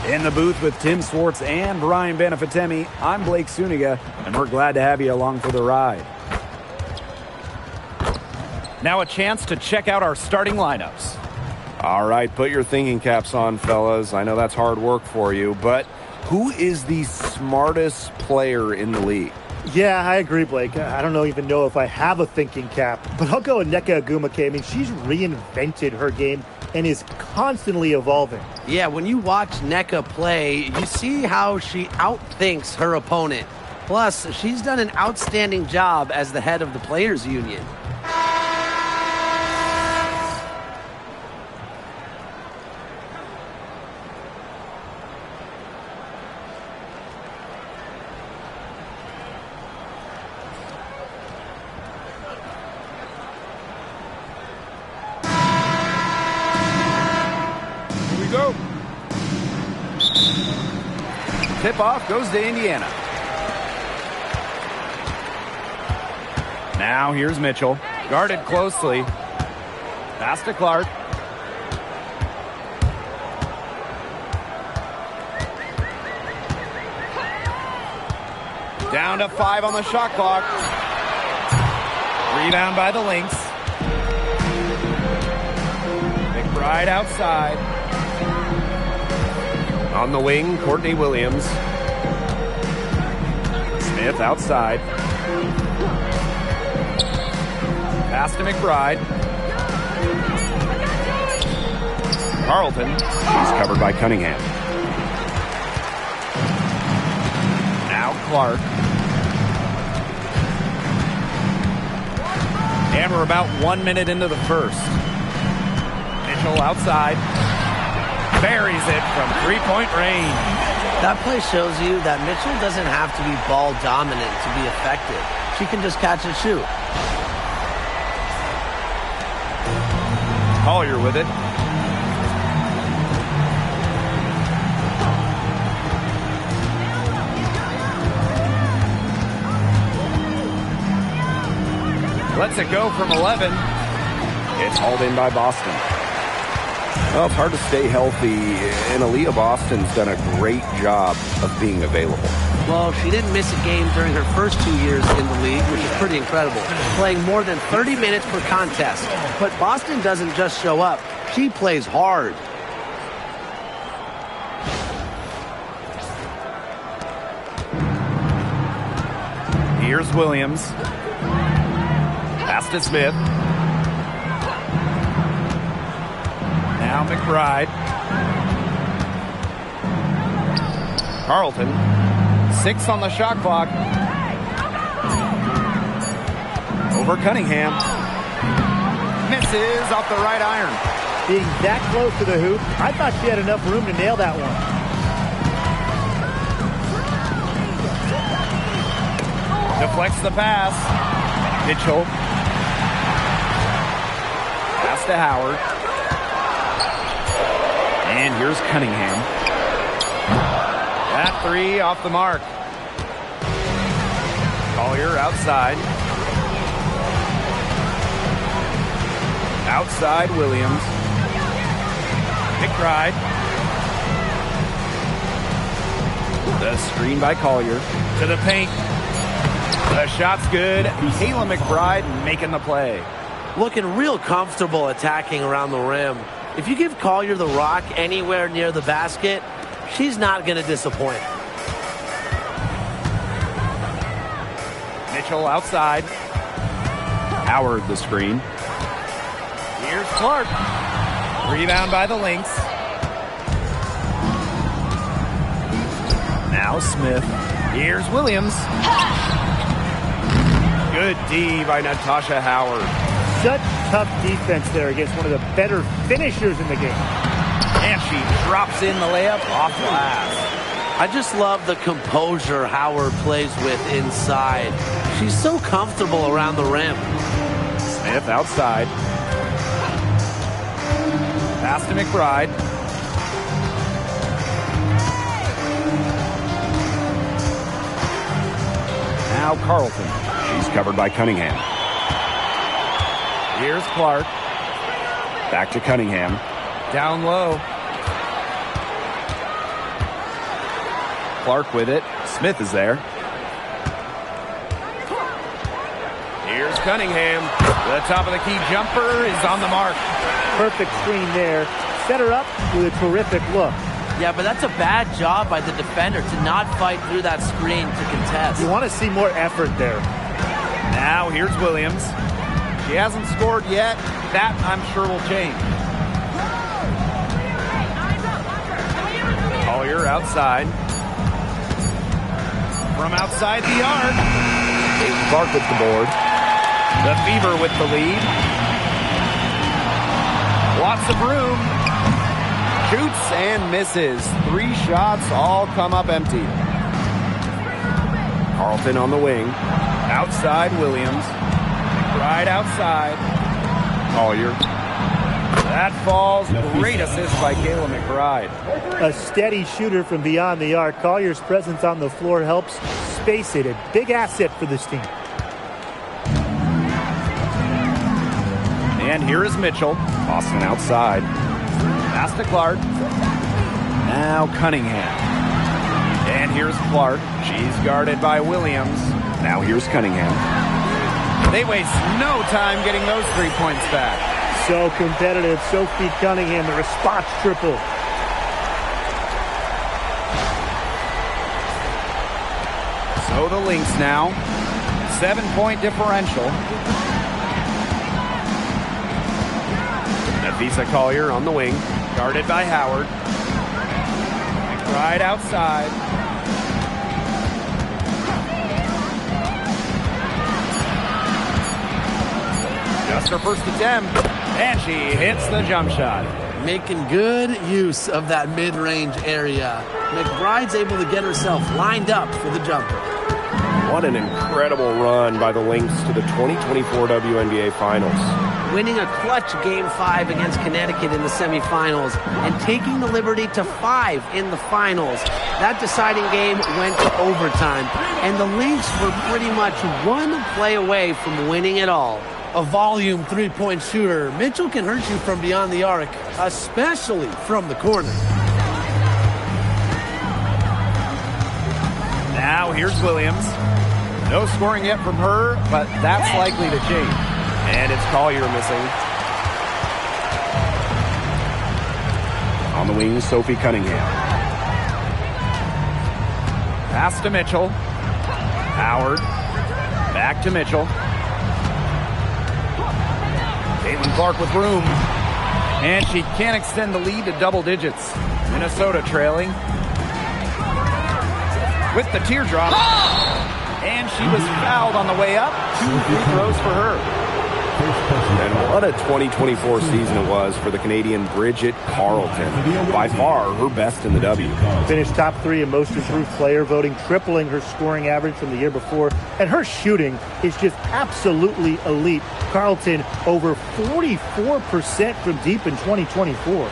In the booth with Tim Swartz and Brian Benefatemi, I'm Blake Suniga, and we're glad to have you along for the ride. Now a chance to check out our starting lineups. All right, put your thinking caps on, fellas. I know that's hard work for you, but who is the smartest player in the league? Yeah, I agree, Blake. I don't even know if I have a thinking cap, but I'll go with Nneka Agumake. I mean, she's reinvented her game and is constantly evolving. Yeah, when you watch Nneka play, you see how she outthinks her opponent. Plus, she's done an outstanding job as the head of the Players Union. Go. Tip-off goes to Indiana. Now here's Mitchell. Guarded closely. Pass to Clark. Down to 5 on the shot clock. Rebound by the Lynx. McBride outside. On the wing, Courtney Williams. Smith outside. Pass to McBride. Carlton. He's covered by Cunningham. Now Clark. And we're about 1 minute into the first. Mitchell outside. Buries it from three-point range. That play shows you that Mitchell doesn't have to be ball dominant to be effective. She can just catch and shoot. Collier with it. Lets it go from 11. It's hauled in by Boston. Well, it's hard to stay healthy, and Aaliyah Boston's done a great job of being available. Well, she didn't miss a game during her first 2 years in the league, which is pretty incredible, playing more than 30 minutes per contest. But Boston doesn't just show up. She plays hard. Here's Williams. Pass to Smith. Now McBride. Carlton. 6 on the shot clock. Over Cunningham. Misses off the right iron. Being that close to the hoop, I thought she had enough room to nail that one. Deflects the pass. Mitchell. Pass to Howard. And here's Cunningham. That 3 off the mark. Collier outside. Outside Williams. McBride. The screen by Collier. To the paint. The shot's good. Kayla McBride making the play. Looking real comfortable attacking around the rim. If you give Collier the rock anywhere near the basket, she's not going to disappoint. Mitchell outside. Howard the screen. Here's Clark. Rebound by the Lynx. Now Smith. Here's Williams. Good D by Natasha Howard. Such tough defense there against one of the better finishers in the game. And she drops in the layup off glass. I just love the composure Howard plays with inside. She's so comfortable around the rim. Smith outside. Pass to McBride. Now Carlton. She's covered by Cunningham. Here's Clark. Back to Cunningham. Down low. Clark with it. Smith is there. Here's Cunningham. The top of the key jumper is on the mark. Perfect screen there. Set her up with a terrific look. Yeah, but that's a bad job by the defender to not fight through that screen to contest. You want to see more effort there. Now here's Williams. She hasn't scored yet. That, I'm sure, will change. Collier outside. From outside the arc. Clark with the board. The Fever with the lead. Lots of room. Shoots and misses. 3 shots all come up empty. Carlton on the wing. Outside Williams. Right outside. Collier. That falls. Great assist by Kayla McBride. A steady shooter from beyond the arc. Collier's presence on the floor helps space it. A big asset for this team. And here is Mitchell. Boston outside. Pass to Clark. Now Cunningham. And here's Clark. She's guarded by Williams. Now here's Cunningham. They waste no time getting those 3 points back. So competitive. Sophie Cunningham, the response triple. So the Lynx now. 7-point differential. Visa Collier on the wing. Guarded by Howard. Right outside. Just her first attempt. And she hits the jump shot. Making good use of that mid-range area. McBride's able to get herself lined up for the jumper. What an incredible run by the Lynx to the 2024 WNBA Finals. Winning a clutch Game 5 against Connecticut in the semifinals and taking the liberty to 5 in the finals. That deciding game went to overtime, and the Lynx were pretty much one play away from winning it all. A volume three-point shooter, Mitchell can hurt you from beyond the arc, especially from the corner. Now here's Williams. No scoring yet from her, but that's likely to change. And it's Collier missing. On the wing, Sophie Cunningham. Pass to Mitchell. Howard. Back to Mitchell. Caitlin Clark with room. And she can't extend the lead to double digits. Minnesota trailing. With the teardrop. And she was fouled on the way up. 2 free throws for her. And what a 2024 season it was for the Canadian Bridget Carleton. By far, her best in the W. Finished top 3 in most improved player voting, tripling her scoring average from the year before. And her shooting is just absolutely elite. Carleton over 44% from deep in 2024.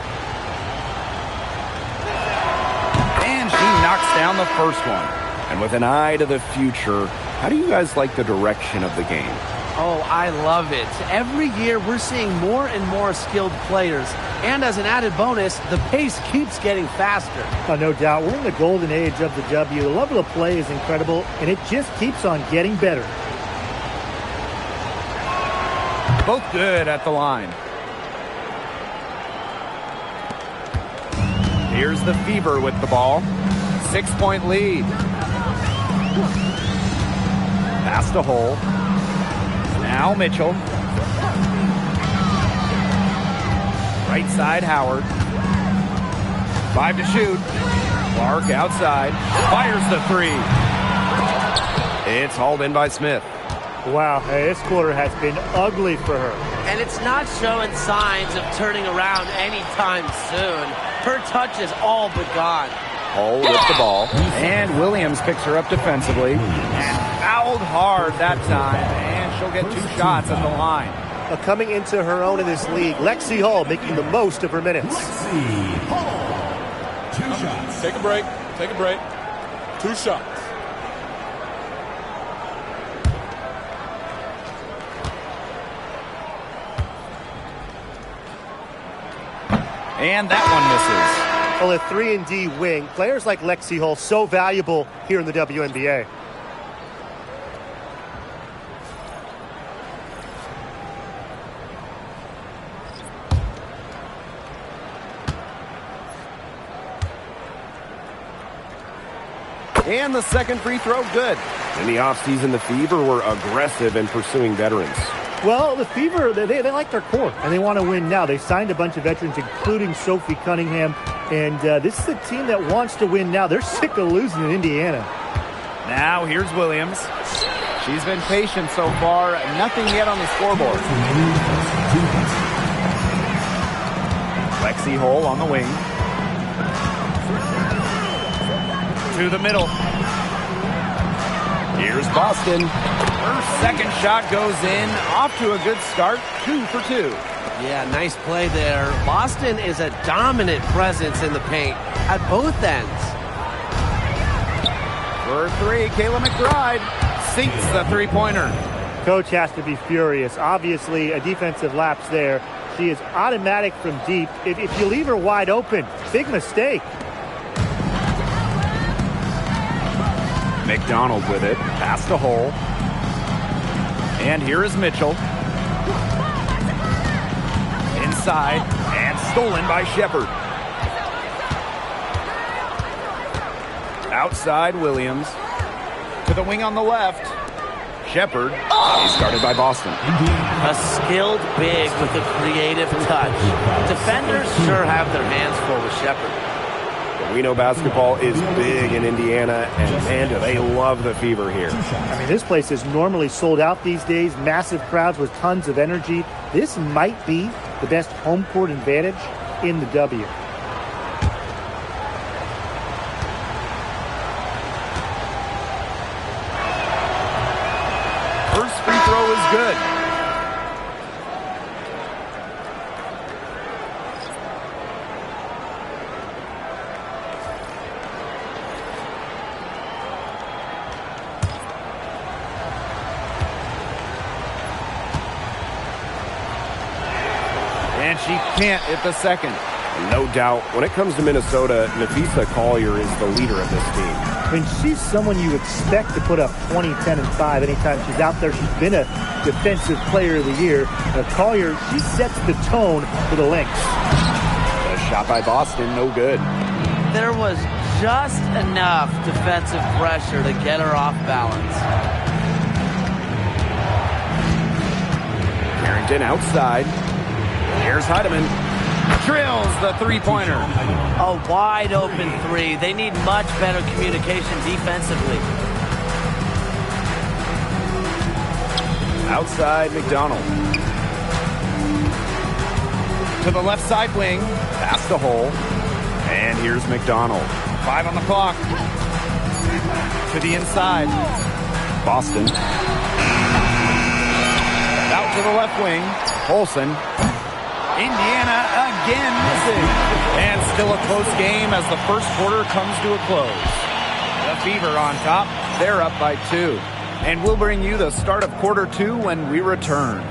And she knocks down the first one. And with an eye to the future, how do you guys like the direction of the game? Oh, I love it. Every year we're seeing more and more skilled players. And as an added bonus, the pace keeps getting faster. No doubt. We're in the golden age of the W. The level of play is incredible, and it just keeps on getting better. Both good at the line. Here's the Fever with the ball. 6-point lead. Pass to Hull. Now Mitchell. Right side Howard. 5 to shoot. Clark outside. Fires the 3. It's hauled in by Smith. Wow, this quarter has been ugly for her. And it's not showing signs of turning around anytime soon. Her touch is all but gone. Hull with the ball. And Williams picks her up defensively. And fouled hard that time. And she'll get 2 shots at the line. Coming into her own in this league, Lexi Hull making the most of her minutes. Lexi Hull. 2 shots. Take a break. Take a break. 2 shots. And that one misses. Well, a 3-and-D wing, players like Lexi Hull, so valuable here in the WNBA. And the second free throw, good. In the offseason, the Fever were aggressive in pursuing veterans. Well, the Fever, they like their core, and they want to win now. They signed a bunch of veterans, including Sophie Cunningham, and this is a team that wants to win now. They're sick of losing in Indiana. Now here's Williams. She's been patient so far. Nothing yet on the scoreboard. Lexi Hull on the wing. To the middle. Here's Boston. Her second shot goes in. Off to a good start. 2 for 2. Yeah, nice play there. Boston is a dominant presence in the paint at both ends. For 3, Kayla McBride sinks the three-pointer. Coach has to be furious. Obviously, a defensive lapse there. She is automatic from deep. If you leave her wide open, big mistake. McDonald with it. Past the hole. And here is Mitchell. Inside. And stolen by Shepard. Outside Williams. To the wing on the left. Shepard. He's guarded by Boston. A skilled big with a creative touch. Defenders sure have their hands full with Shepard. We know basketball is big in Indiana, and man, do they love the Fever here. I mean, this place is normally sold out these days. Massive crowds with tons of energy. This might be the best home court advantage in the W. First free throw is good. And she can't hit the second. No doubt, when it comes to Minnesota, Nafisa Collier is the leader of this team. I mean, she's someone you expect to put up 20, 10, and 5 anytime she's out there. She's been a defensive player of the year. Collier, she sets the tone for the Lynx. A shot by Boston, no good. There was just enough defensive pressure to get her off balance. Carrington outside. Here's Heidemann. Drills the three-pointer. A wide open three. They need much better communication defensively. Outside McDonald. To the left side wing. Past the hole. And here's McDonald. 5 on the clock. To the inside. Boston. Out to the left wing. Olsen. Indiana again missing. And still a close game as the first quarter comes to a close. The Fever on top. They're up by 2. And we'll bring you the start of quarter 2 when we return.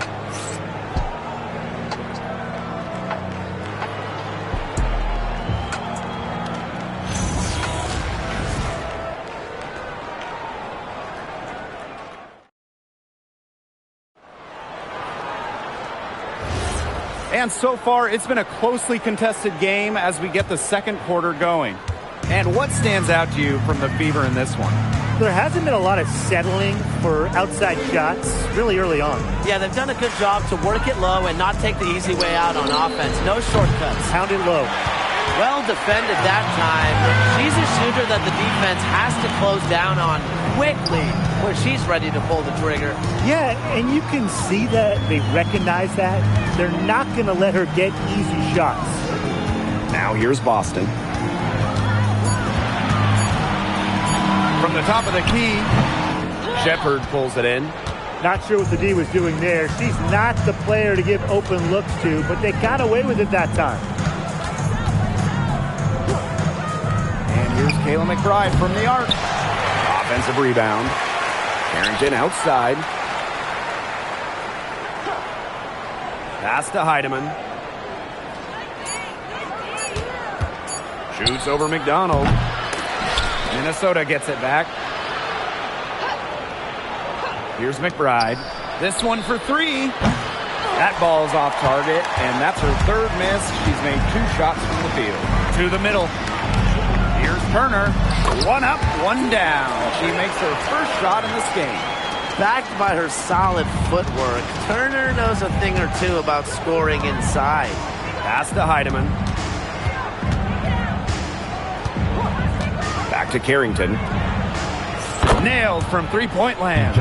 And so far, it's been a closely contested game as we get the second quarter going. And what stands out to you from the Fever in this one? There hasn't been a lot of settling for outside shots really early on. Yeah, they've done a good job to work it low and not take the easy way out on offense. No shortcuts. Pound it low. Well defended that time. She's a shooter that the defense has to close down on quickly where she's ready to pull the trigger. Yeah, and you can see that they recognize that. They're not going to let her get easy shots. Now here's Boston. From the top of the key, Shepard pulls it in. Not sure what the D was doing there. She's not the player to give open looks to, but they got away with it that time. And here's Kayla McBride from the arc. Offensive rebound. Carrington outside. Pass to Heidemann. Shoots over McDonald. Minnesota gets it back. Here's McBride. This one for three. That ball's off target, and that's her third miss. She's made 2 shots from the field. To the middle. Here's Turner. One up, one down. She makes her first shot in this game. Backed by her solid footwork, Turner knows a thing or two about scoring inside. Pass to Heidemann. Back to Carrington. Nailed from three-point land.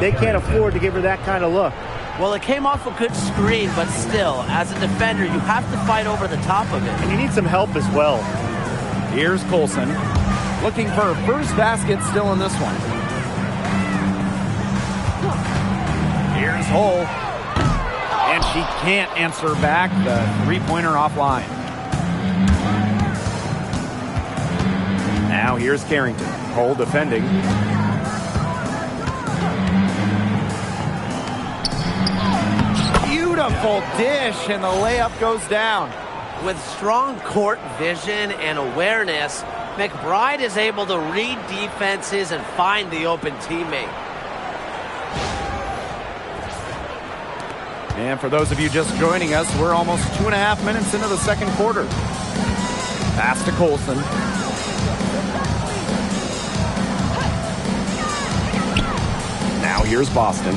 They can't afford to give her that kind of look. Well, it came off a good screen, but still, as a defender, you have to fight over the top of it. And you need some help as well. Here's Colson. Looking for her first basket still in this one. Here's Hull. And she can't answer back. The three-pointer offline. Now here's Carrington. Hull defending. Beautiful dish, and the layup goes down. With strong court vision and awareness, McBride is able to read defenses and find the open teammate. And for those of you just joining us, we're almost 2.5 minutes into the second quarter. Pass to Colson. Now here's Boston.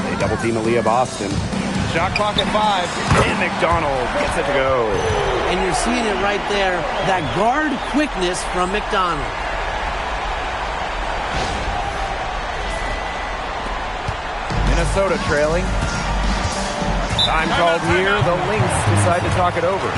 They double team Aaliyah Boston. Shot clock at 5. And McDonald gets it to go. And you're seeing it right there, that guard quickness from McDonald. Minnesota trailing. Time called here. The Lynx decide to talk it over.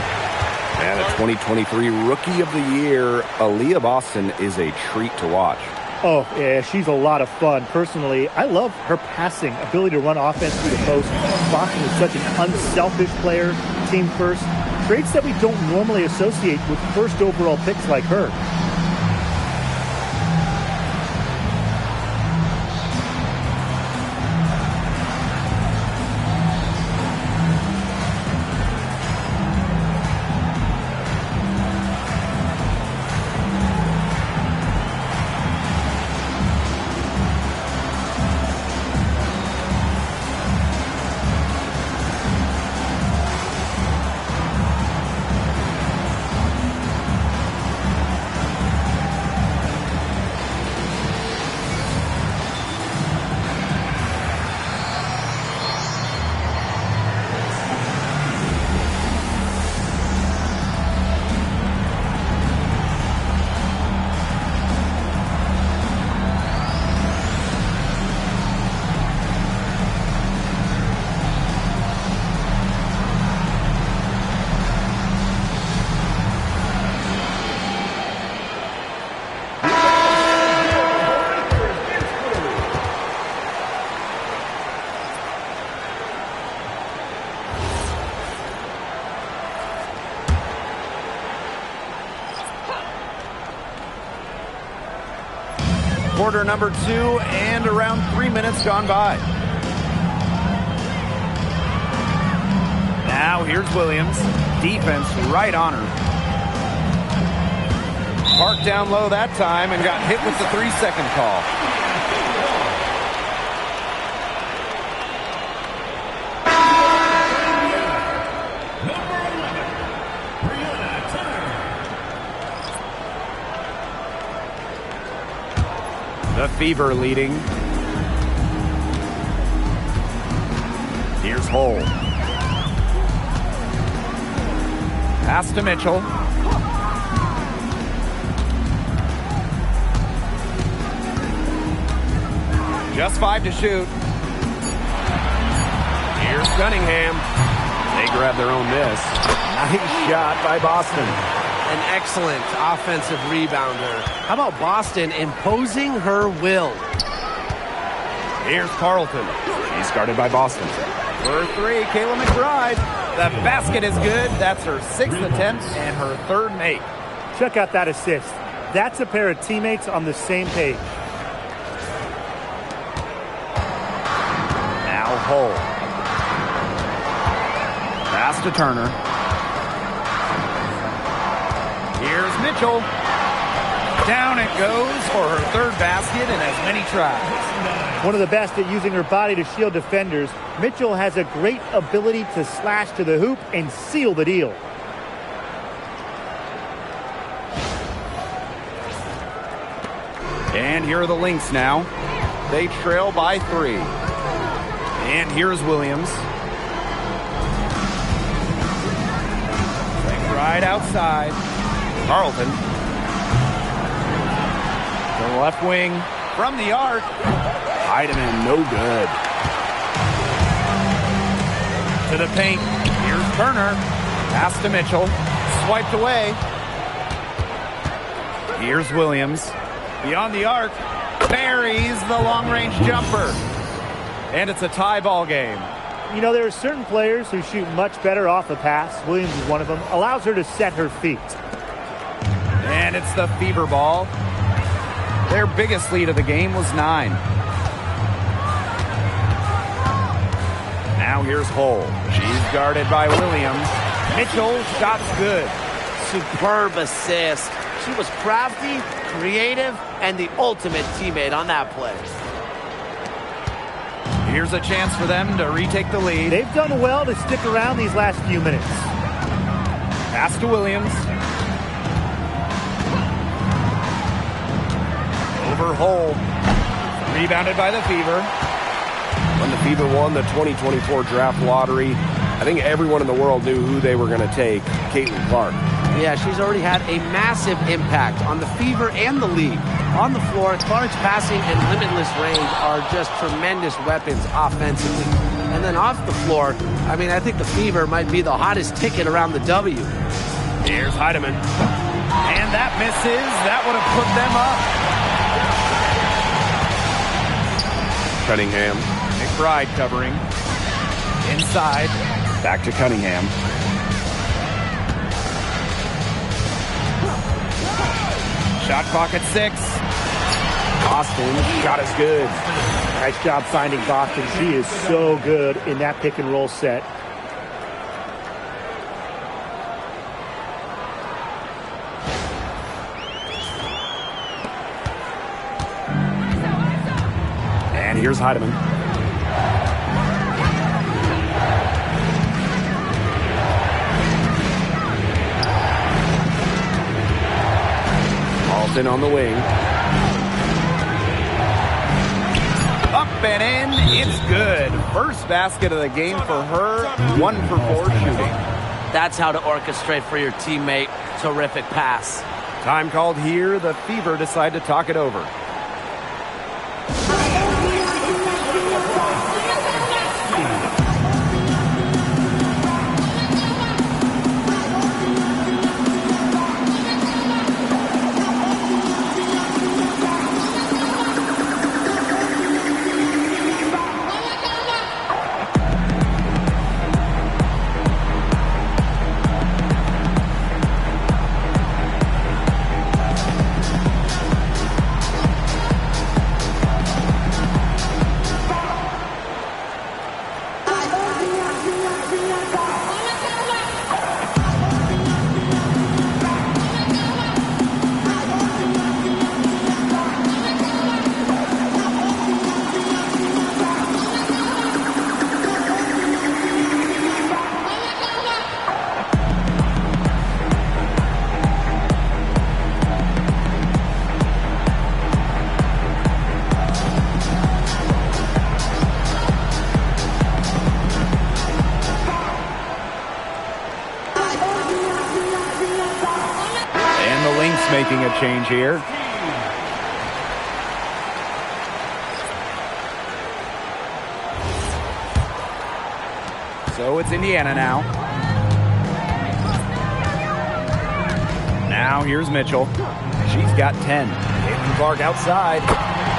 And the 2023 Rookie of the Year, Aaliyah Boston, is a treat to watch. Oh, yeah, she's a lot of fun. Personally, I love her passing, ability to run offense through the post. Boston is such an unselfish player, team first. Traits that we don't normally associate with first overall picks like her. Quarter number 2 and around 3 minutes gone by. Now here's Williams. Defense right on her. Parked down low that time and got hit with the 3-second call. The Fever leading. Here's Hull. Pass to Mitchell. Just 5 to shoot. Here's Cunningham. They grab their own miss. Nice shot by Boston. An excellent offensive rebounder. How about Boston imposing her will? Here's Carlton. He's guarded by Boston. For 3, Kayla McBride. The basket is good. That's her 6th attempt and her 3rd make. Check out that assist. That's a pair of teammates on the same page. Now Hull. Pass to Turner. Mitchell. Down it goes for her third basket in as many tries. One of the best at using her body to shield defenders, Mitchell has a great ability to slash to the hoop and seal the deal. And here are the Lynx now. They trail by 3. And here's Williams. Playing right outside. Carlton. To the left wing. From the arc. Heidemann, no good. To the paint. Here's Turner. Pass to Mitchell. Swiped away. Here's Williams. Beyond the arc. Buries the long-range jumper. And it's a tie ball game. You know, there are certain players who shoot much better off the pass. Williams is one of them. Allows her to set her feet. And it's the Fever ball. Their biggest lead of the game was 9. Now here's Hull. She's guarded by Williams. Mitchell, shot's good. Superb assist. She was crafty, creative, and the ultimate teammate on that play. Here's a chance for them to retake the lead. They've done well to stick around these last few minutes. Pass to Williams. Over Hull. Rebounded by the Fever. When the Fever won the 2024 draft lottery, I think everyone in the world knew who they were going to take, Caitlin Clark. Yeah, she's already had a massive impact on the Fever and the league. On the floor, Clark's passing and limitless range are just tremendous weapons offensively. And then off the floor, I mean, I think the Fever might be the hottest ticket around the W. Here's Heidemann. And that misses. That would have put them up. Cunningham. McBride covering. Inside. Back to Cunningham. Shot clock at 6. Boston, shot is good. Nice job finding Boston. She is so good in that pick and roll set. And here's Heidemann. Carlton on the wing. Up and in. It's good. First basket of the game for her. 1 for 4 shooting. That's how to orchestrate for your teammate. Terrific pass. Time called here. The Fever decide to talk it over. Making a change here. So it's Indiana now. Now here's Mitchell. She's got 10. Caitlin Clark outside.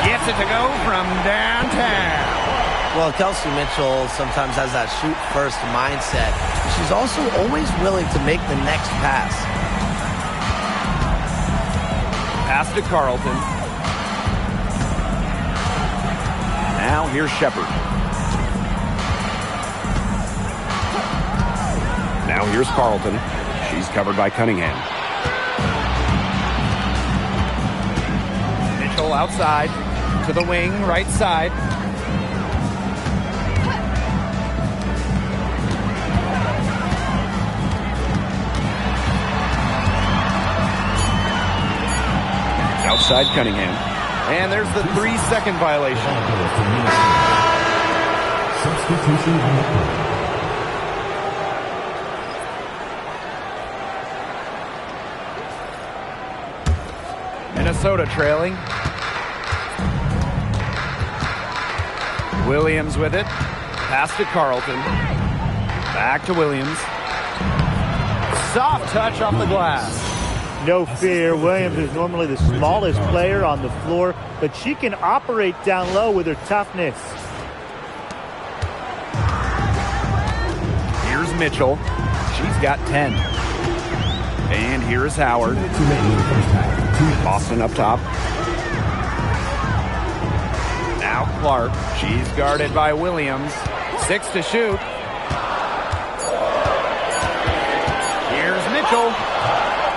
Gets it to go from downtown. Well, Kelsey Mitchell sometimes has that shoot-first mindset. She's also always willing to make the next pass. Pass to Carlton. Now here's Shepard. Now here's Carlton. She's covered by Cunningham. Mitchell outside to the wing, right side. Outside Cunningham. And there's the 3-second violation. Substitution on the court. Minnesota trailing. Williams with it. Pass to Carlton. Back to Williams. Soft touch off the glass. No fear. Williams is normally the smallest player on the floor, but she can operate down low with her toughness. Here's Mitchell. She's got 10. And here's Howard. Boston up top. Now Clark. She's guarded by Williams. 6 to shoot. Here's Mitchell.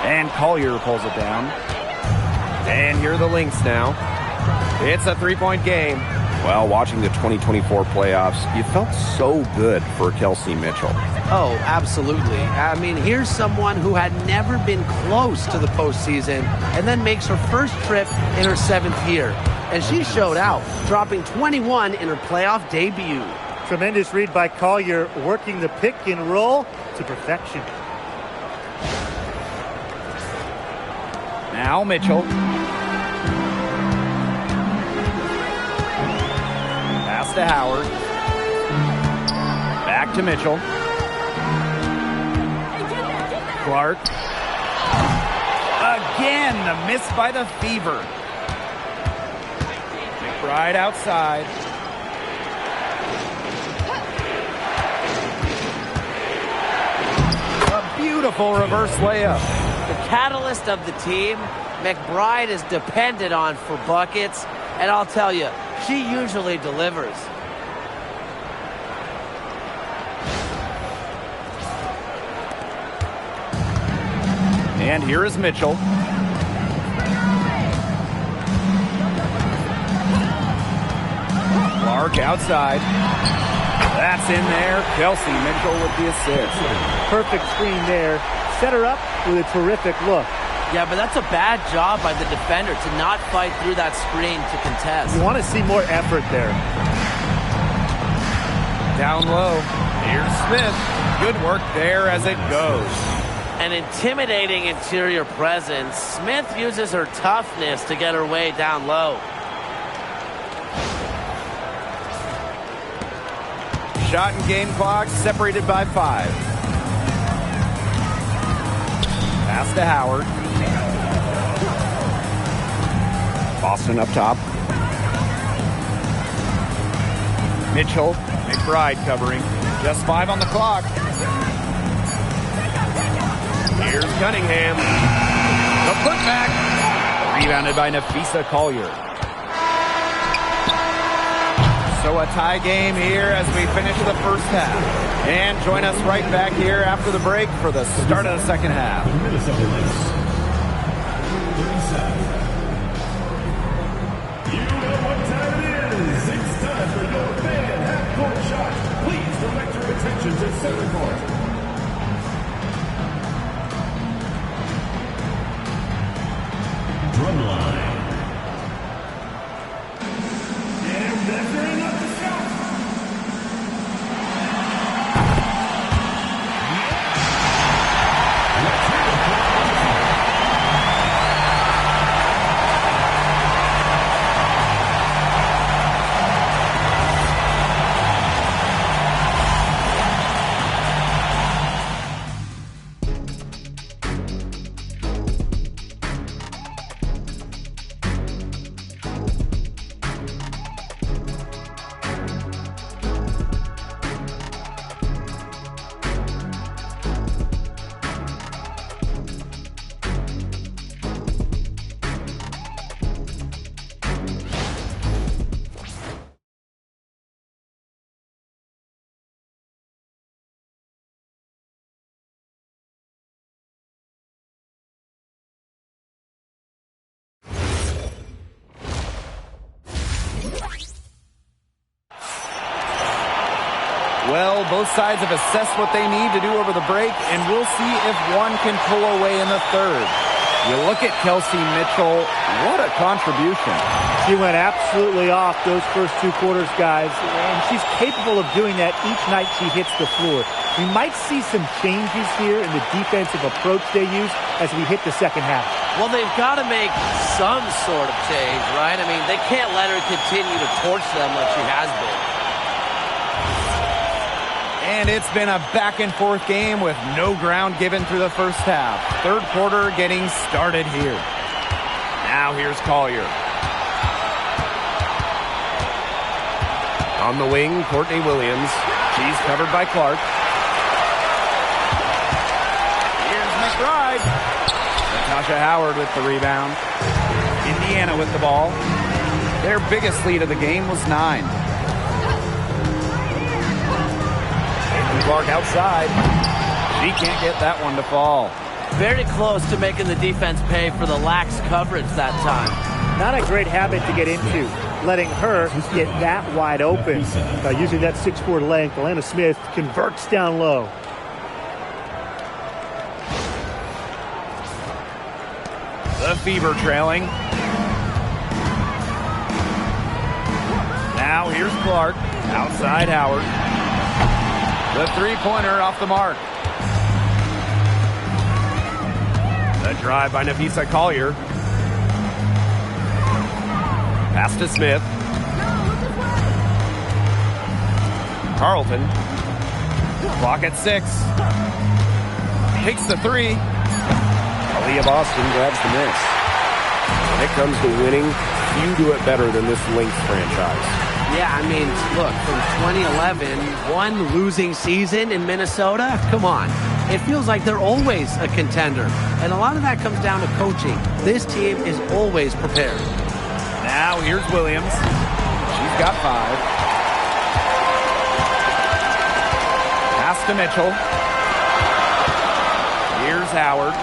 And Collier pulls it down. And here are the Lynx now. It's a 3-point game. Well, watching the 2024 playoffs, you felt so good for Kelsey Mitchell. Oh, absolutely. I mean, here's someone who had never been close to the postseason and then makes her first trip in her 7th year. And she showed out, dropping 21 in her playoff debut. Tremendous read by Collier, working the pick and roll to perfection. Now Mitchell. Pass to Howard. Back to Mitchell. Clark. Again, the miss by the Fever. McBride outside. A beautiful reverse layup. The catalyst of the team, McBride is depended on for buckets, and I'll tell you, she usually delivers. And here is Mitchell. Clark outside. That's in there. Kelsey Mitchell with the assist. Perfect screen there. Set her up with a terrific look. Yeah, but that's a bad job by the defender to not fight through that screen to contest. You want to see more effort there. Down low. Here's Smith. Good work there as it goes. An intimidating interior presence. Smith uses her toughness to get her way down low. Shot and game clock separated by 5. Pass to Howard. Boston up top. Mitchell. McBride covering. Just 5 on the clock. Here's Cunningham. The putback. Rebounded by Nafisa Collier. So a tie game here as we finish the first half. And join us right back here after the break for the start of the second half. Minnesota Lynx. 37. You know what time it is. It's time for your fan half-court shot. Please direct your attention to center court. Drumline. And that's enough to shot. Well, both sides have assessed what they need to do over the break, and we'll see if one can pull away in the third. You look at Kelsey Mitchell, what a contribution. She went absolutely off those first 2 quarters, guys, and she's capable of doing that each night she hits the floor. We might see some changes here in the defensive approach they use as we hit the second half. Well, they've got to make some sort of change, right? I mean, they can't let her continue to torch them like she has been. And it's been a back-and-forth game with no ground given through the first half. Third quarter getting started here. Now here's Collier. On the wing, Courtney Williams. She's covered by Clark. Here's McBride. Natasha Howard with the rebound. Indiana with the ball. Their biggest lead of the game was 9. Clark outside. She can't get that one to fall. Very close to making the defense pay for the lax coverage that time. Not a great habit to get into, letting her get that wide open. Using that 6'4" length, Alana Smith converts down low. The Fever trailing. Now here's Clark. Outside Howard. The three-pointer off the mark. The drive by Nafisa Collier. Pass to Smith. Carlton. Clock at 6. Takes the 3. Aaliyah Boston grabs the miss. When it comes to winning, few do it better than this Lynx franchise. Yeah, I mean, look, from 2011, one losing season in Minnesota, come on. It feels like they're always a contender. And a lot of that comes down to coaching. This team is always prepared. Now here's Williams. She's got 5. Pass to Mitchell. Here's Howard.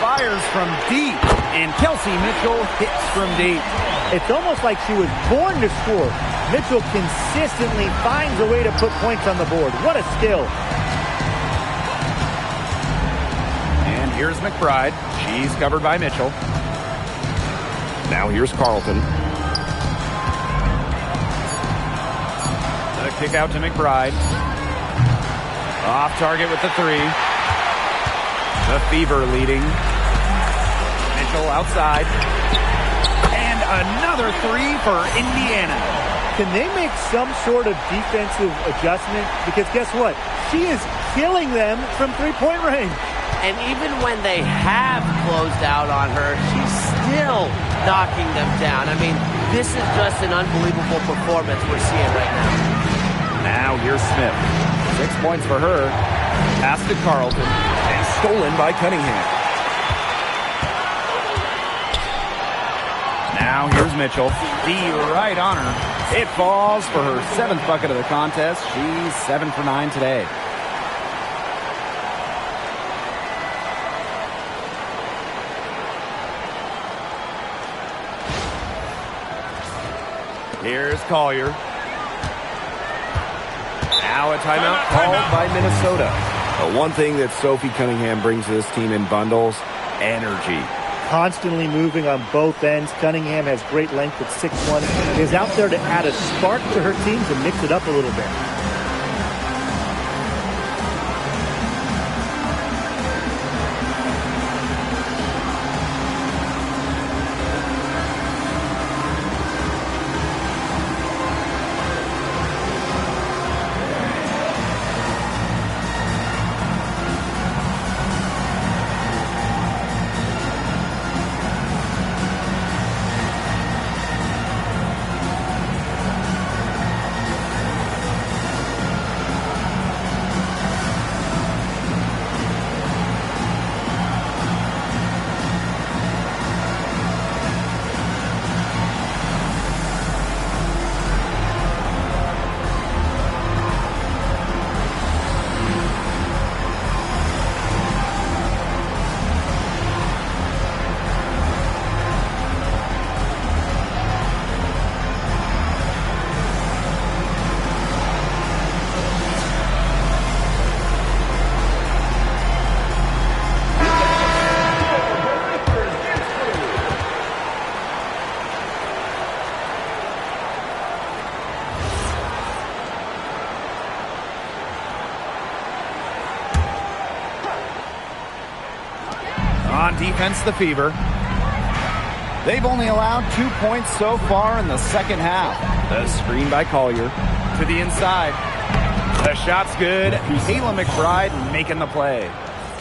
Fires from deep. And Kelsey Mitchell hits from deep. It's almost like she was born to score. Mitchell consistently finds a way to put points on the board. What a skill. And here's McBride. She's covered by Mitchell. Now here's Carlton. The kick out to McBride. Off target with the 3. The Fever leading. Mitchell outside. And another 3 for Indiana. Can they make some sort of defensive adjustment? Because guess what? She is killing them from three-point range. And even when they have closed out on her, she's still knocking them down. I mean, this is just an unbelievable performance we're seeing right now. Now here's Smith. 6 points for her. Pass to Carlton. And stolen by Cunningham. Now here's Mitchell. The right on her. It falls for her 7th bucket of the contest. She's 7 for 9 today. Here's Collier. Now a timeout called by Minnesota. The one thing that Sophie Cunningham brings to this team in bundles, energy. Constantly moving on both ends. Cunningham has great length at 6'1". Is out there to add a spark to her team to mix it up a little bit. On defense, the Fever. They've only allowed 2 points so far in the second half. The screen by Collier to the inside. The shot's good. Kayla McBride making the play.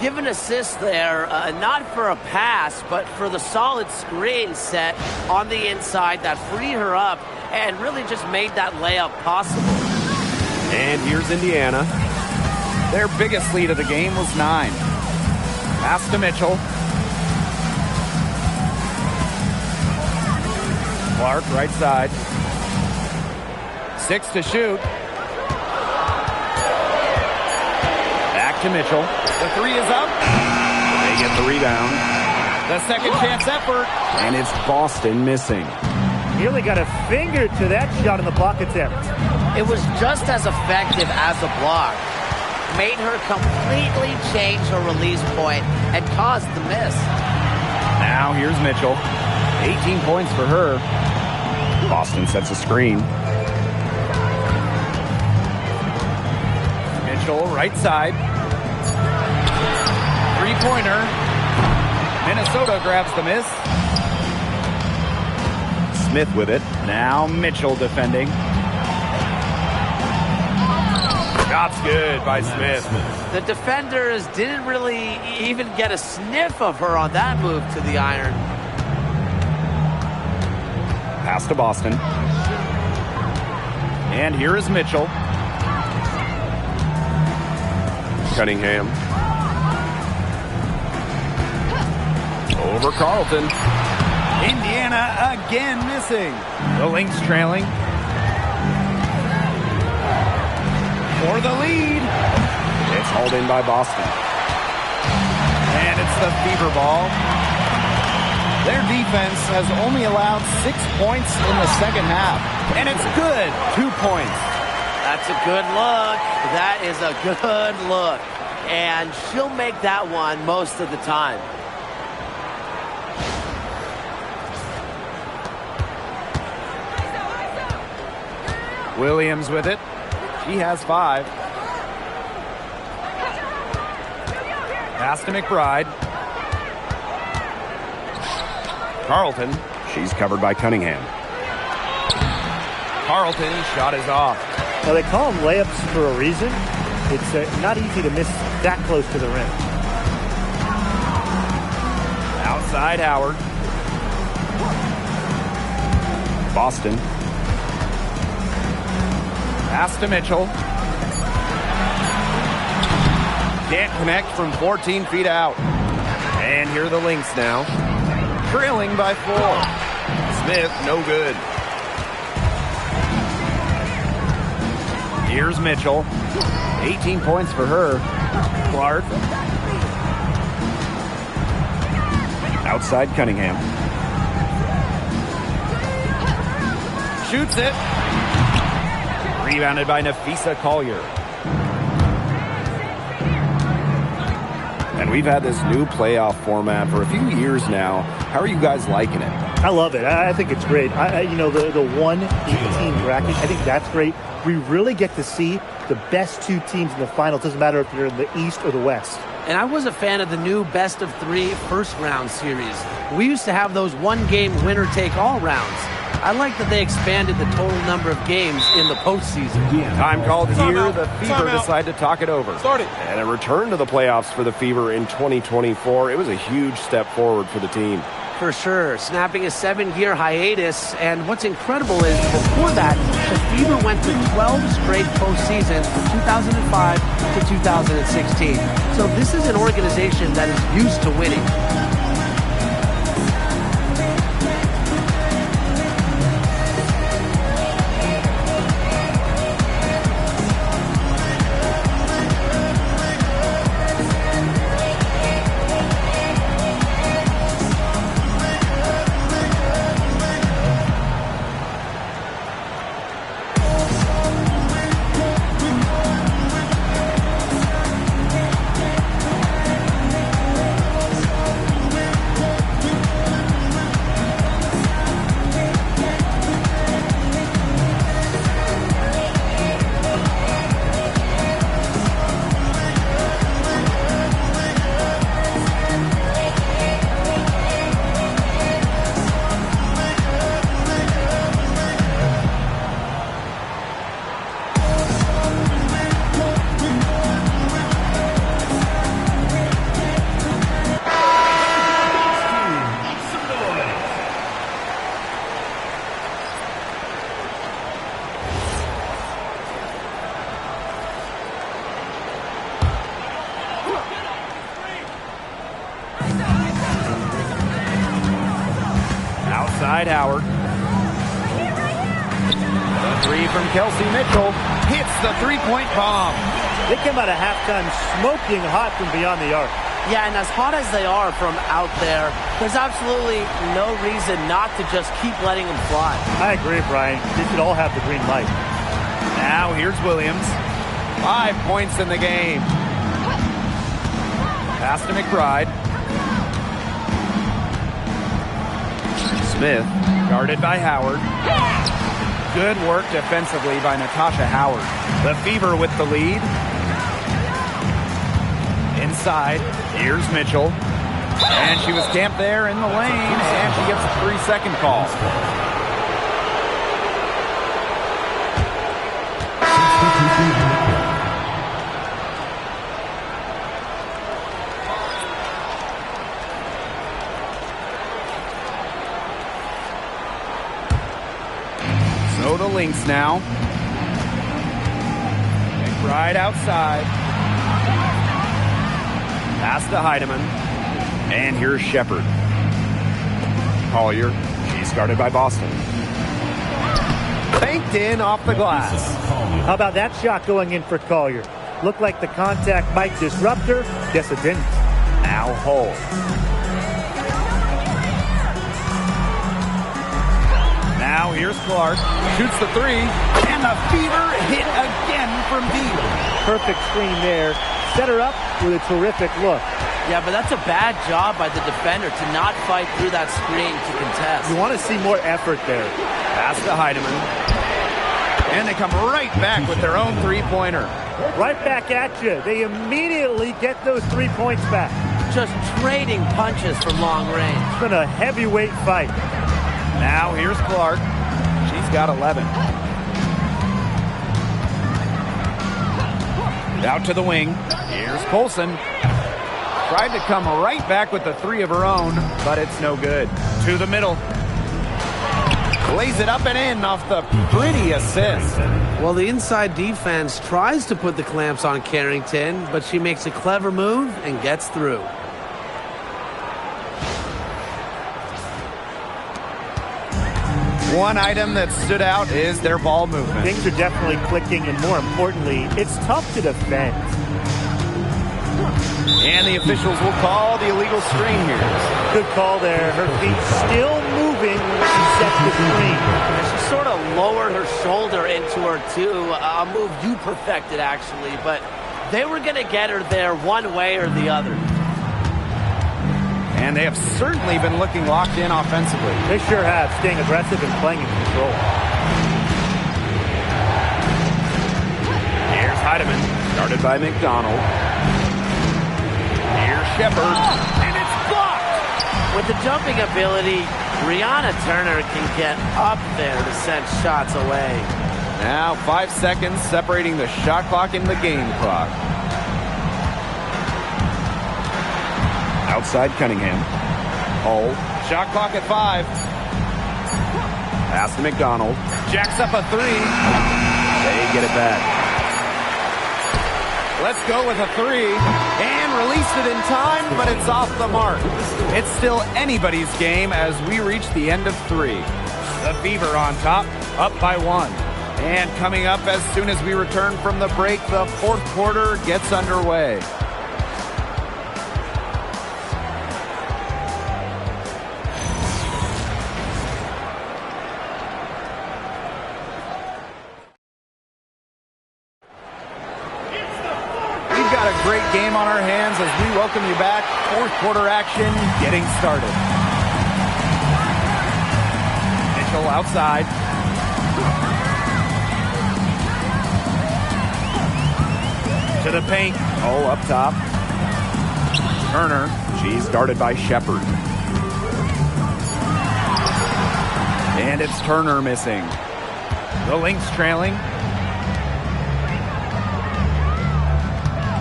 Give an assist there, not for a pass, but for the solid screen set on the inside that freed her up and really just made that layup possible. And here's Indiana. Their biggest lead of the game was 9. Pass to Mitchell. Clark, right side. 6 to shoot. Back to Mitchell. The 3 is up. They get the rebound. The second chance effort. And it's Boston missing. He only got a finger to that shot in the block attempt. It was just as effective as a block. Made her completely change her release point and caused the miss. Now here's Mitchell. 18 points for her. Boston sets a screen. Mitchell, right side. Three-pointer. Minnesota grabs the miss. Smith with it. Now Mitchell defending. Shot's good by Smith. The defenders didn't really even get a sniff of her on that move to the iron. Pass to Boston. And here is Mitchell. Cunningham. Over Carlton. Indiana again missing. The Lynx trailing. For the lead. It's hauled in by Boston. And it's the Fever ball. Their defense has only allowed 6 points in the second half. And it's good. 2 points. That's a good look. That is a good look. And she'll make that one most of the time. Williams with it. She has 5. Pass to McBride. Carlton. She's covered by Cunningham. Carlton, shot is off. Well, they call them layups for a reason. It's not easy to miss that close to the rim. Outside Howard. Boston. Pass to Mitchell. Can't connect from 14 feet out. And here are the Lynx now. Trailing by 4. Smith, no good. Here's Mitchell. 18 points for her. Clark. Outside Cunningham. Shoots it. Rebounded by Nafisa Collier. And we've had this new playoff format for a few years now. How are you guys liking it? I love it. I think it's great. The 1-18 bracket, I think that's great. We really get to see the best 2 teams in the final. It doesn't matter if you're in the East or the West. And I was a fan of the new best-of-3 first-round series. We used to have those one-game winner-take-all rounds. I like that they expanded the total number of games in the postseason. Time called here. The Fever Timeout. decide to talk it over. Start it. And a return to the playoffs for the Fever in 2024. It was a huge step forward for the team. For sure, snapping a 7-year hiatus. And what's incredible is before that, the Fever went to 12 straight postseasons from 2005 to 2016. So this is an organization that is used to winning. Inside Howard. The three from Kelsey Mitchell hits the three-point bomb. They come out of halftime smoking hot from beyond the arc. Yeah, and as hot as they are from out there, there's absolutely no reason not to just keep letting them fly. I agree, Brian. They should all have the green light. Now here's Williams. 5 points in the game. Pass to McBride. Smith, guarded by Howard. Good work defensively by Natasha Howard. The Fever with the lead. Inside, here's Mitchell. And she was camped there in the lane, and she gets a 3-second call. So the Lynx now. McBride outside. Pass to Heidemann. And here's Shepard. Collier. She's guarded by Boston. Banked in off the glass. How about that shot going in for Collier? Looked like the contact might disrupt her. Guess it didn't. Now Hull. Now here's Clark. Shoots the three. And the Fever hit again from deep. Perfect screen there. Set her up with a terrific look. Yeah, but that's a bad job by the defender to not fight through that screen to contest. You want to see more effort there. Pass to Heidemann. And they come right back with their own three-pointer. Right back at you. They immediately get those 3 points back. Just trading punches from long range. It's been a heavyweight fight. Now here's Clark. She's got 11. Out to the wing. Here's Colson. Tried to come right back with the three of her own, but it's no good. To the middle. Lays it up and in off the pretty assist. Well, the inside defense tries to put the clamps on Carrington, but she makes a clever move and gets through. One item that stood out is their ball movement. Things are definitely clicking, and more importantly, it's tough to defend. And the officials will call the illegal screen here. Good call there. Her feet still moving when she sets the screen. She sort of lowered her shoulder into her, too. A move you perfected, actually. But they were going to get her there one way or the other. And they have certainly been looking locked in offensively. They sure have, staying aggressive and playing in control. Here's Heidemann, guarded by McDonald. Here's Shepard, and it's blocked! With the jumping ability, Brianna Turner can get up there to send shots away. Now 5 seconds separating the shot clock and the game clock. Outside Cunningham. Hull. Shot clock at 5. Pass to McDonald. Jacks up a three. They get it back. Let's go with a three. And release it in time, but it's off the mark. It's still anybody's game as we reach the end of 3. The Fever on top, up by 1. And coming up as soon as we return from the break, the fourth quarter gets underway. Got a great game on our hands as we welcome you back. Fourth quarter action getting started. Mitchell outside. To the paint. Oh, up top. Turner. She's guarded by Shepard. And it's Turner missing. The Lynx trailing.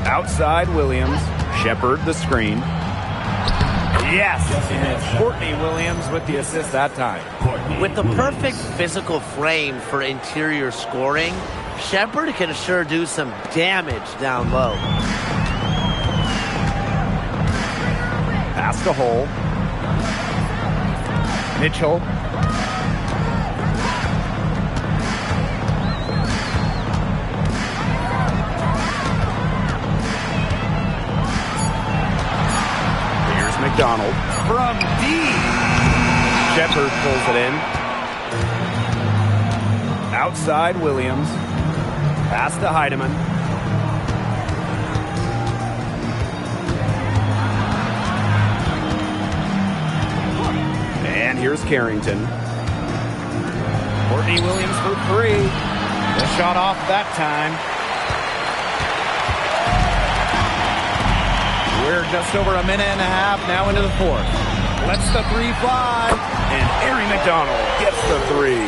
Outside Williams. Shepard the screen. Yes! And it's Courtney Williams with the assist that time. With the perfect physical frame for interior scoring, Shepard can sure do some damage down low. Pass to Hull. Mitchell. McDonald. From deep. Shepard pulls it in. Outside Williams. Pass to Heidemann. And here's Carrington. Courtney Williams for three. The shot off that time. We're just over a minute and a half now into the fourth. Lets the three fly. And Ari McDonald gets the three.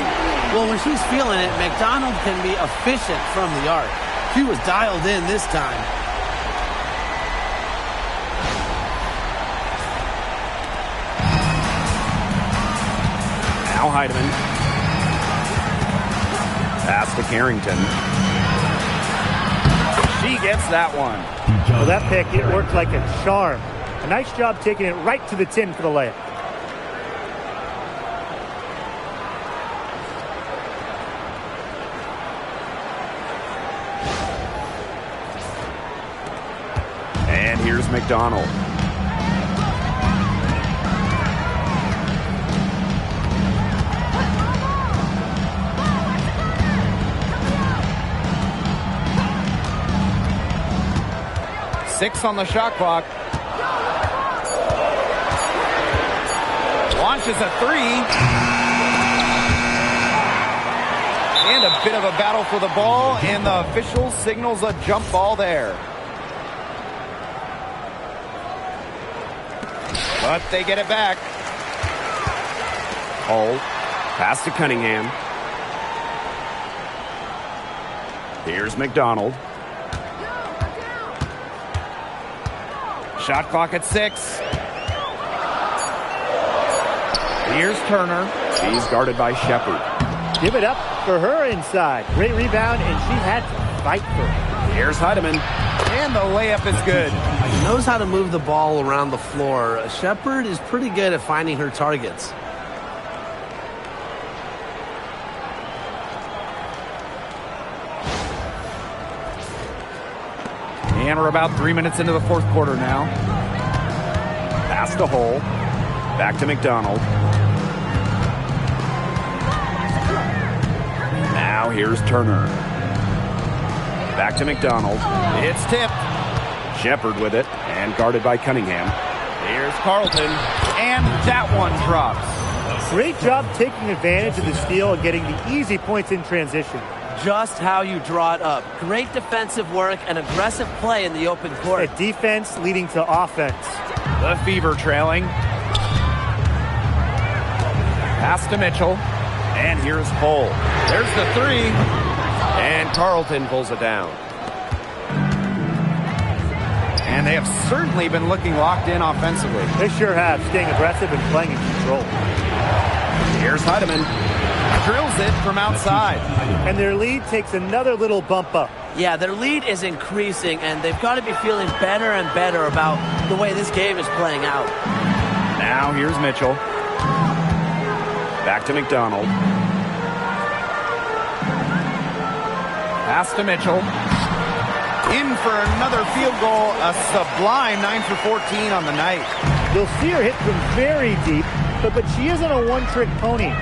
Well, when she's feeling it, McDonald can be efficient from the arc. She was dialed in this time. Now Heidemann. Pass to Carrington. She gets that one. Well, that pick, it worked like a charm. A nice job taking it right to the tin for the layup. And here's McDonald. Six on the shot clock. Launches a three. And a bit of a battle for the ball, and the official signals a jump ball there. But they get it back. Hull. Pass to Cunningham. Here's McDonald. Shot clock at 6. Here's Turner. She's guarded by Shepard. Give it up for her inside. Great rebound, and she had to fight for it. Here's Heidemann. And the layup is good. She knows how to move the ball around the floor. Shepard is pretty good at finding her targets. And we're about 3 minutes into the fourth quarter now. Pass to Hull. Back to McDonald. Now here's Turner. Back to McDonald. It's tipped. Shepard with it, and guarded by Cunningham. Here's Carlton. And that one drops. Great job taking advantage of the steal and getting the easy points in transition. Just how you draw it up. Great defensive work and aggressive play in the open court. A defense leading to offense. The Fever trailing. Pass to Mitchell. And here's Hull. There's the three. And Carlton pulls it down. And they have certainly been looking locked in offensively. They sure have, staying aggressive and playing in control. Here's Heidemann. Drills it from outside. And their lead takes another little bump up. Yeah, their lead is increasing, and they've got to be feeling better and better about the way this game is playing out. Now here's Mitchell. Back to McDonald. Pass to Mitchell. In for another field goal. A sublime 9 for 14 on the night. You'll see her hit from very deep, but she isn't a one-trick pony.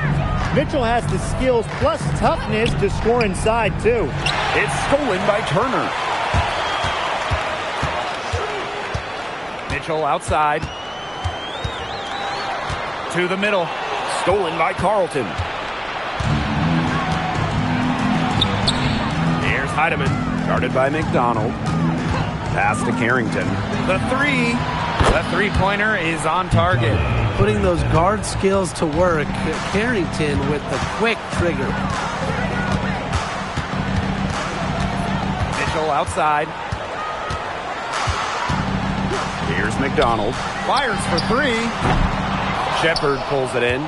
Mitchell has the skills plus toughness to score inside, too. It's stolen by Turner. Mitchell outside. To the middle. Stolen by Carlton. Here's Heidemann. Guarded by McDonald. Pass to Carrington. The three. The three-pointer is on target. Putting those guard skills to work. Carrington with the quick trigger. Mitchell outside. Here's McDonald. Fires for three. Shepard pulls it in.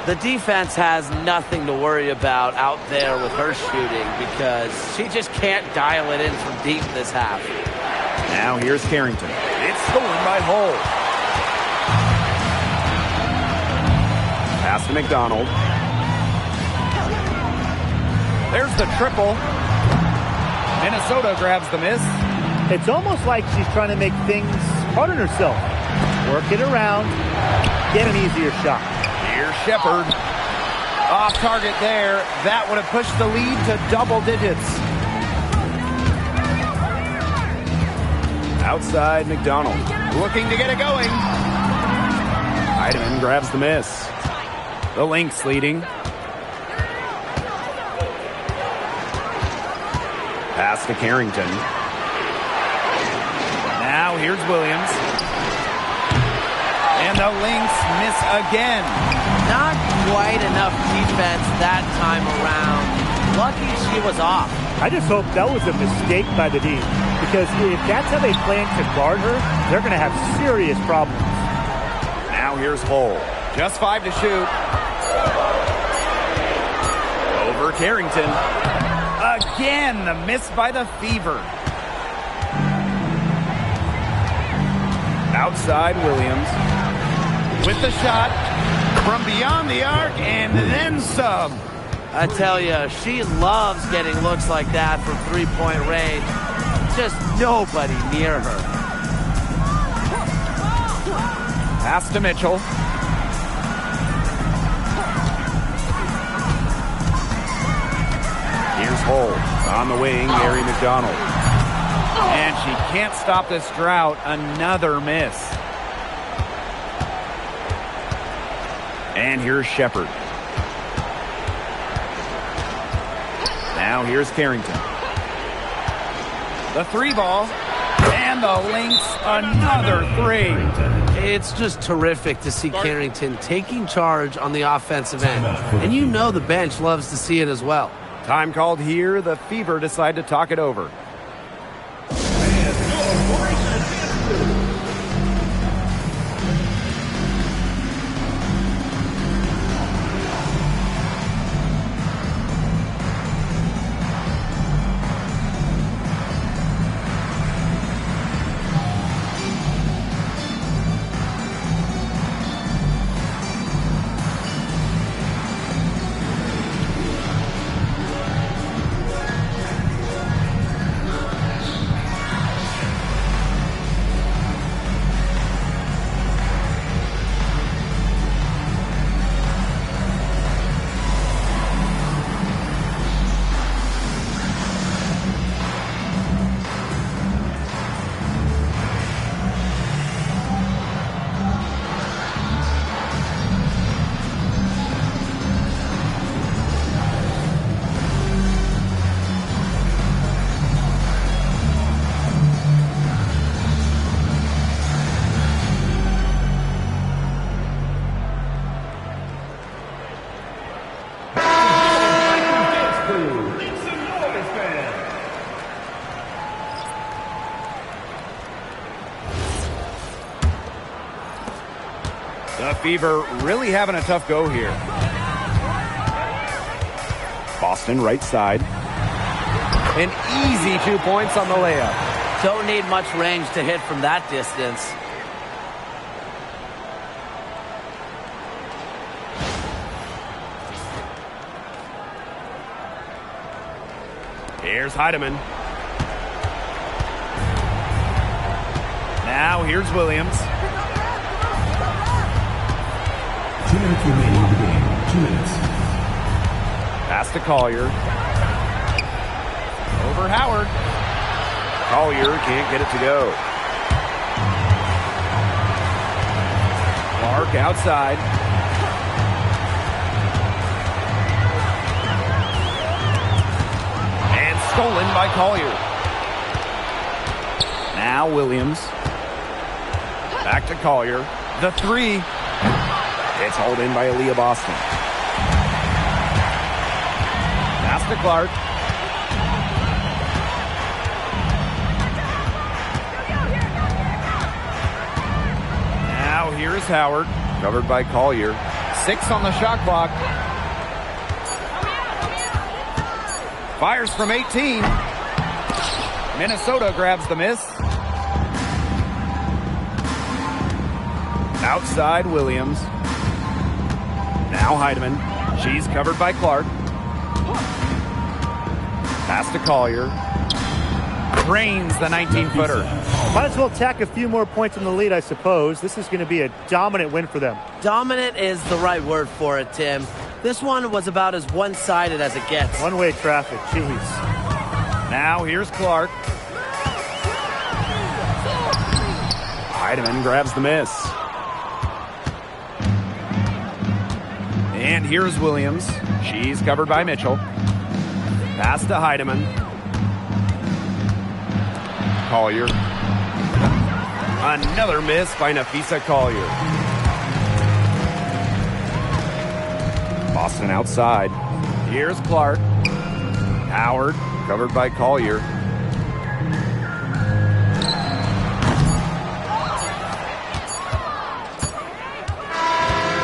The defense has nothing to worry about out there with her shooting because she just can't dial it in from deep this half. Now here's Carrington. It's stolen by Hull. Pass to McDonald. There's the triple. Minnesota grabs the miss. It's almost like she's trying to make things hard on herself. Work it around. Get an easier shot. Here's Shepard. Off target there. That would have pushed the lead to double digits. Outside McDonald. Looking to get it going. Heidemann grabs the miss. The Lynx leading. Pass to Carrington. Now here's Williams. And the Lynx miss again. Not quite enough defense that time around. Lucky she was off. I just hope that was a mistake by the D, because if that's how they plan to guard her, they're going to have serious problems. Now here's Hull. Just 5 to shoot. Over Carrington. Again, the miss by the Fever. Outside Williams. With the shot from beyond the arc and then some. I tell you, she loves getting looks like that from three-point range. Just nobody near her. Pass to Mitchell. Here's Hull. On the wing, Mary McDonald. And she can't stop this drought. Another miss. And here's Shepard. Now here's Carrington. The 3-ball. And the Lynx, another 3. It's just terrific to see Carrington taking charge on the offensive end. And you know the bench loves to see it as well. Time called here. The Fever decide to talk it over. The Fever really having a tough go here. Boston right side. An easy 2 points on the layup. Don't need much range to hit from that distance. Here's Heidemann. Now here's Williams. 2 minutes remaining in the game. 2 minutes. Pass to Collier. Over Howard. Collier can't get it to go. Clark outside. And stolen by Collier. Now Williams. Back to Collier. The 3. It's hauled in by Aaliyah Boston. Pass to Clark. Now here is Howard. Covered by Collier. 6 on the shot clock. Fires from 18. Minnesota grabs the miss. Outside Williams. Now Heidemann. She's covered by Clark. Pass to Collier. Drains the 19-footer. Might as well tack a few more points in the lead, I suppose. This is going to be a dominant win for them. Dominant is the right word for it, Tim. This one was about as one-sided as it gets. One-way traffic, jeez. Now here's Clark. Heidemann grabs the miss. And here's Williams. She's covered by Mitchell. Pass to Heidemann. Collier. Another miss by Nafisa Collier. Boston outside. Here's Clark. Howard, covered by Collier.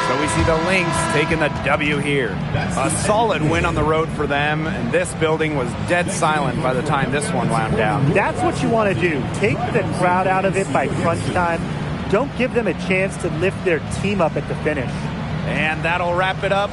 So we see the Lynx taking the W here. A solid win on the road for them, and this building was dead silent by the time this one wound down. That's what you want to do. Take the crowd out of it by crunch time. Don't give them a chance to lift their team up at the finish. And that'll wrap it up